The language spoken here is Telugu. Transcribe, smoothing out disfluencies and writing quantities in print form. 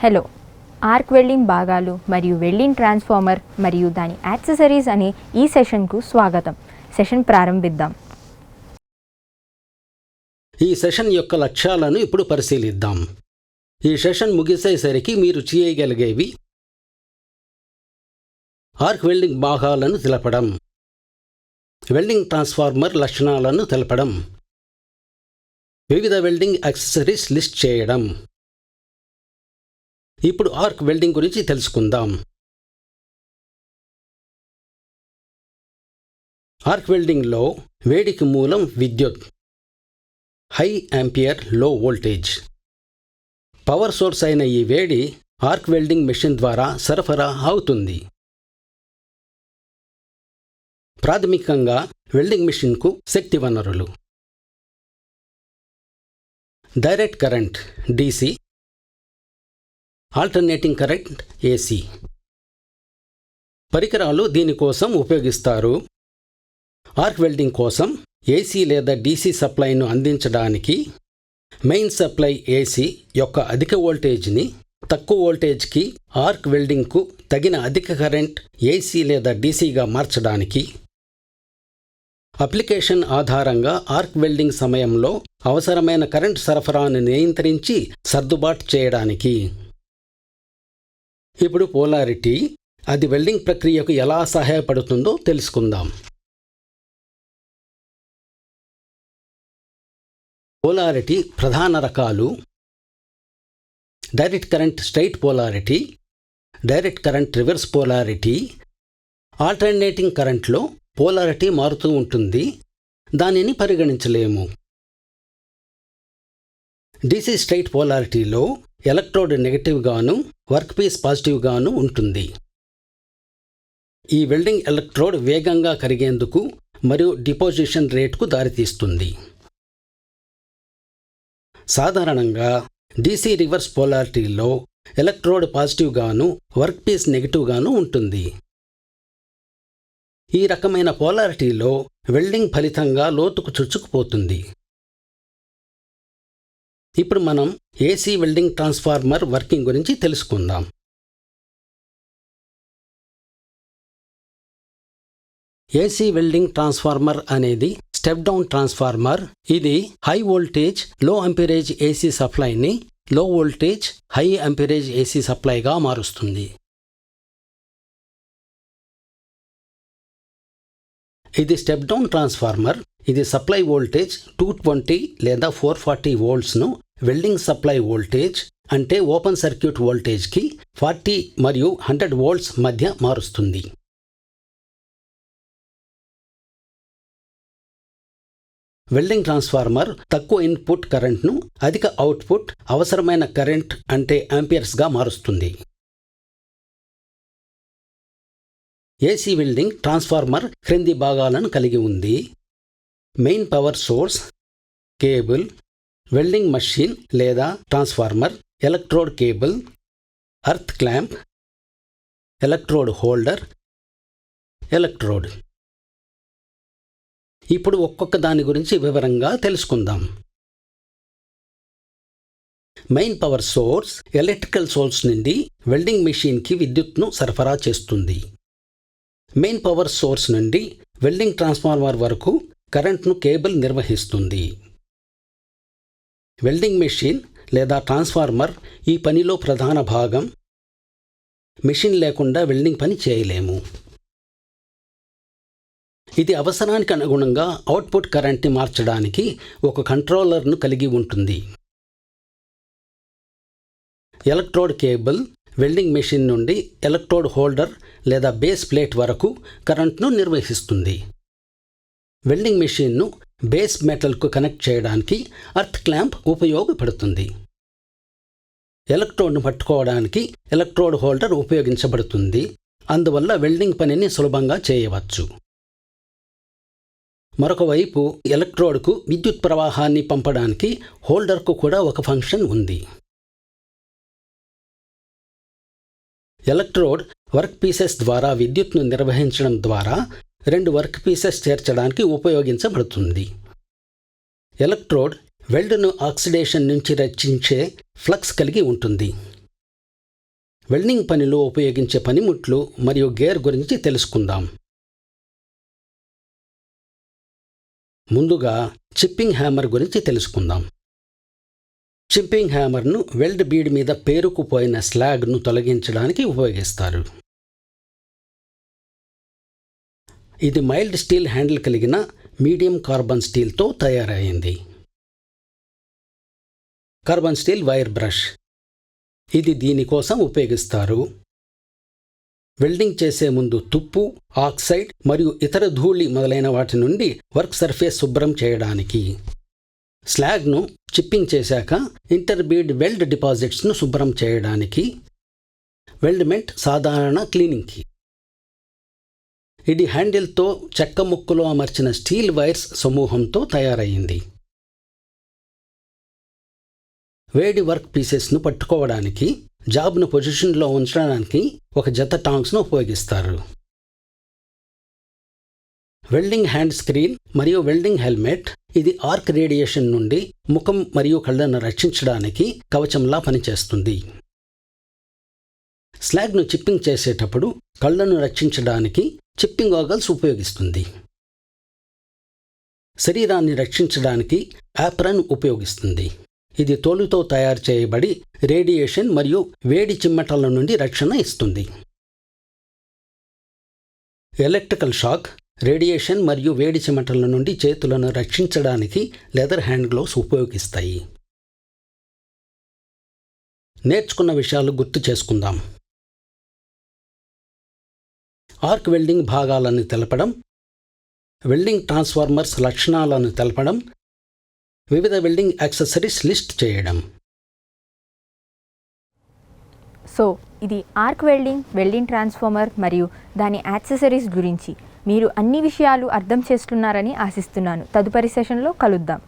హలో, ఆర్క్ వెల్డింగ్ భాగాలు మరియు వెల్డింగ్ ట్రాన్స్ఫార్మర్ మరియు దాని యాక్సెసరీస్ అనే ఈ సెషన్కు స్వాగతం. సెషన్ ప్రారంభిద్దాం. ఈ సెషన్ యొక్క లక్ష్యాలను ఇప్పుడు పరిశీలిద్దాం. ఈ సెషన్ ముగిసేసరికి మీరు చేయగలిగేవి: ఆర్క్ వెల్డింగ్ భాగాలను తెలపడం, వెల్డింగ్ ట్రాన్స్ఫార్మర్ లక్షణాలను తెలపడం, వివిధ వెల్డింగ్ యాక్సెసరీస్ లిస్ట్ చేయడం. ఇప్పుడు ఆర్క్ వెల్డింగ్ గురించి తెలుసుకుందాం. ఆర్క్ వెల్డింగ్లో వేడికి మూలం విద్యుత్, హై యాంపియర్ లో వోల్టేజ్. పవర్ సోర్స్ అయిన ఈ వేడి ఆర్క్ వెల్డింగ్ మెషిన్ ద్వారా సరఫరా అవుతుంది. ప్రాథమికంగా వెల్డింగ్ మెషిన్కు శక్తి వనరులు: direct current DC, alternating current AC. పరికరాలు దీనికోసం ఉపయోగిస్తారు. ఆర్క్ వెల్డింగ్ కోసం AC లేదా DC సప్లైను అందించడానికి మెయిన్ సప్లై AC యొక్క అధిక వోల్టేజ్ని తక్కువ వోల్టేజ్కి ఆర్క్ వెల్డింగ్కు తగిన అధిక కరెంట్ AC లేదా DCగా మార్చడానికి, అప్లికేషన్ ఆధారంగా ఆర్క్ వెల్డింగ్ సమయంలో అవసరమైన కరెంట్ సరఫరాను నియంత్రించి సర్దుబాటు చేయడానికి. ఇప్పుడు పోలారిటీ, అది వెల్డింగ్ ప్రక్రియకు ఎలా సహాయపడుతుందో తెలుసుకుందాం. పోలారిటీ ప్రధాన రకాలు: direct current straight polarity, direct current reverse polarity. Alternating కరెంట్లో పోలారిటీ మారుతూ ఉంటుంది, దానిని పరిగణించలేము. DC స్ట్రైట్ పోలారిటీలో ఎలక్ట్రోడ్ నెగటివ్గాను వర్క్ పీస్ పాజిటివ్గాను ఉంటుంది. ఈ వెల్డింగ్ ఎలక్ట్రోడ్ వేగంగా కరిగేందుకు మరియు డిపోజిషన్ రేటుకు దారితీస్తుంది. సాధారణంగా DC రివర్స్ పోలారిటీలో ఎలక్ట్రోడ్ పాజిటివ్గాను వర్క్ పీస్ నెగటివ్గాను ఉంటుంది. ఈ రకమైన పోలారిటీలో వెల్డింగ్ ఫలితంగా లోతుకు చొచ్చుకుపోతుంది. ఇప్పుడు మనం AC వెల్డింగ్ ట్రాన్స్ఫార్మర్ వర్కింగ్ గురించి తెలుసుకుందాం. AC వెల్డింగ్ ట్రాన్స్ఫార్మర్ అనేది స్టెప్ డౌన్ ట్రాన్స్ఫార్మర్. ఇది హై వోల్టేజ్ లో అంపీరేజ్ AC సప్లైని లో వోల్టేజ్ హై అంపీరేజ్ AC సప్లైగా మారుస్తుంది. ఇది స్టెప్ డౌన్ ట్రాన్స్ఫార్మర్. ఇది సప్లై వోల్టేజ్ 220 లేదా 440 వోల్ట్స్ను వెల్డింగ్ సప్లై వోల్టేజ్, అంటే ఓపెన్ సర్క్యూట్ వోల్టేజ్కి 40 మరియు 100 వోల్ట్స్ మధ్య మారుస్తుంది. వెల్డింగ్ ట్రాన్స్ఫార్మర్ తక్కువ ఇన్పుట్ కరెంట్ను అధిక అవుట్పుట్ అవసరమైన కరెంట్, అంటే యాంపియర్స్గా మారుస్తుంది. AC వెల్డింగ్ ట్రాన్స్ఫార్మర్ క్రింది భాగాలను కలిగి ఉంది: main power source, cable, welding machine లేదా transformer, electrode cable, earth clamp, electrode holder, electrode. ఇప్పుడు ఒక్కొక్క దాని గురించి వివరంగా తెలుసుకుందాం. Main power source electrical source నుండి వెల్డింగ్ మెషిన్కి విద్యుత్ను సరఫరా చేస్తుంది. మెయిన్ పవర్ సోర్స్ నుండి వెల్డింగ్ ట్రాన్స్ఫార్మర్ వరకు కరెంట్ను కేబుల్ నిర్వహిస్తుంది. వెల్డింగ్ మెషిన్ లేదా ట్రాన్స్ఫార్మర్ ఈ పనిలో ప్రధాన భాగం. మెషిన్ లేకుండా వెల్డింగ్ పని చేయలేము. ఇది అవసరానికి అనుగుణంగా అవుట్పుట్ కరెంట్ని మార్చడానికి ఒక కంట్రోలర్ను కలిగి ఉంటుంది. ఎలక్ట్రోడ్ కేబుల్ వెల్డింగ్ మెషిన్ నుండి ఎలక్ట్రోడ్ హోల్డర్ లేదా బేస్ ప్లేట్ వరకు కరెంట్ను నిర్వహిస్తుంది. వెల్డింగ్ మెషిన్ను బేస్ మెటల్కు కనెక్ట్ చేయడానికి అర్త్ క్లాంప్ ఉపయోగపడుతుంది. ఎలక్ట్రోడ్ను పట్టుకోవడానికి ఎలక్ట్రోడ్ హోల్డర్ ఉపయోగించబడుతుంది, అందువల్ల వెల్డింగ్ పనిని సులభంగా చేయవచ్చు. మరొక వైపు ఎలక్ట్రోడ్కు విద్యుత్ ప్రవాహాన్ని పంపడానికి హోల్డర్కు కూడా ఒక ఫంక్షన్ ఉంది. ఎలక్ట్రోడ్ వర్క్ పీసెస్ ద్వారా విద్యుత్ను నిర్వహించడం ద్వారా 2 వర్క్ పీసెస్ చేర్చడానికి ఉపయోగించబడుతుంది. ఎలక్ట్రోడ్ వెల్డ్ను ఆక్సిడేషన్ నుంచి రక్షించే ఫ్లక్స్ కలిగి ఉంటుంది. వెల్డింగ్ పనిలో ఉపయోగించే పనిముట్లు మరియు గేర్ గురించి తెలుసుకుందాం. ముందుగా చిప్పింగ్ హ్యామర్ గురించి తెలుసుకుందాం. చిప్పింగ్ హ్యామర్ను వెల్డ్ బీడ్ మీద పేరుకుపోయిన స్లాగ్ను తొలగించడానికి ఉపయోగిస్తారు. ఇది మైల్డ్ స్టీల్ హ్యాండిల్ కలిగిన మీడియం కార్బన్ స్టీల్తో తయారైంది. కార్బన్ స్టీల్ వైర్ బ్రష్, ఇది దీనికోసం ఉపయోగిస్తారు. వెల్డింగ్ చేసే ముందు తుప్పు, ఆక్సైడ్ మరియు ఇతర ధూళి మొదలైన వాటి నుండి వర్క్ సర్ఫేస్ శుభ్రం చేయడానికి. స్లాగ్ను చిప్పింగ్ చేశాక ఇంటర్బీడ్ వెల్డ్ డిపాజిట్స్ను శుభ్రం చేయడానికి. వెల్డ్మెంట్ సాధారణ క్లీనింగ్కి. ఇది హ్యాండిల్తో చెక్క ముక్కలో అమర్చిన స్టీల్ వైర్స్ సమూహంతో తయారైంది. వేడి వర్క్ పీసెస్ను పట్టుకోవడానికి, జాబ్ను పొజిషన్లో ఉంచడానికి ఒక జత టాంగ్స్ను ఉపయోగిస్తారు. వెల్డింగ్ హ్యాండ్ స్క్రీన్ మరియు వెల్డింగ్ హెల్మెట్, ఇది ఆర్క్ రేడియేషన్ నుండి ముఖం మరియు కళ్ళను రక్షించడానికి కవచంలా పనిచేస్తుంది. స్లాగ్ను చిప్పింగ్ చేసేటప్పుడు కళ్ళను రక్షించడానికి చిప్పింగ్ గాగల్స్ ఉపయోగిస్తుంది. శరీరాన్ని రక్షించడానికి యాప్రన్ ఉపయోగిస్తుంది. ఇది తోలుతో తయారు చేయబడి రేడియేషన్ మరియు వేడి చిమ్మటల నుండి రక్షణ ఇస్తుంది. ఎలక్ట్రికల్ షాక్, రేడియేషన్ మరియు వేడి చిమ్మటల నుండి చేతులను రక్షించడానికి లెదర్ హ్యాండ్ గ్లోవ్స్ ఉపయోగిస్తాయి. నేర్చుకున్న విషయాలు గుర్తు చేసుకుందాం. ఆర్క్ వెల్డింగ్ భాగాలను తెలపడం, వెల్డింగ్ ట్రాన్స్ఫార్మర్స్ లక్షణాలను తెలపడం, వివిధ వెల్డింగ్ యాక్సెసరీస్ లిస్ట్ చేయడం. సో ఇది ఆర్క్ వెల్డింగ్, వెల్డింగ్ ట్రాన్స్ఫార్మర్ మరియు దాని యాక్సెసరీస్ గురించి మీరు అన్ని విషయాలు అర్థం చేసుకున్నారని ఆశిస్తున్నాను. తదుపరి సెషన్లో కలుద్దాం.